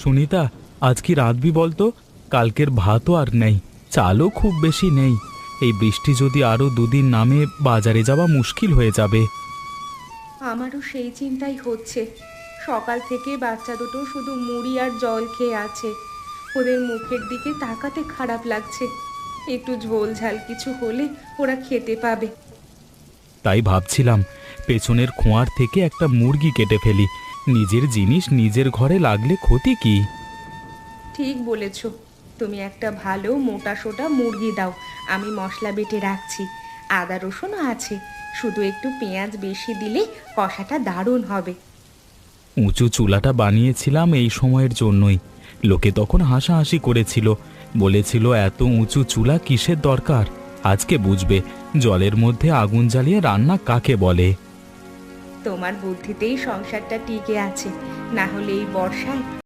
সুনিতা, আজ কি রাঁধবি বলতো? কালকের ভাতও আর নেই, চালও খুব বেশি নেই। এই বৃষ্টি যদি আরো দুদিন নামে, বাজারে যাওয়া মুশকিল হয়ে যাবে। আমারও সেই চিন্তাই হচ্ছে। সকাল থেকে বাচ্চা দুটো শুধু মুড়ি আর জল খেয়ে আছে। ওদের মুখের দিকে তাকাতে খারাপ লাগছে। একটু ঝোল ঝাল কিছু হলে ওরা খেতে পাবে। তাই ভাবছিলাম পেছনের খোঁয়ার থেকে একটা মুরগি কেটে ফেলি। নিজের জিনিস নিজের ঘরে লাগলে ক্ষতি কি? ঠিক বলেছ। তুমি একটা ভালো মোটা সোটা মুরগি দাও, আমি মশলা বেটে রাখছি। আদা রসুনও আছে, শুধু একটু পেঁয়াজ বেশি দিলে কষাটা দারুণ হবে। উঁচু চুলাটা বানিয়েছিলাম এই সময়ের জন্যই। লোকে তখন হাসাহাসি করেছিল, বলেছিল এত উঁচু চুলা কিসের দরকার। আজকে বুঝবে জলের মধ্যে আগুন জ্বালিয়ে রান্না কাকে বলে। তোমার বুদ্ধিতেই সংসারটা টিকে আছে, না হলে এই বর্ষায়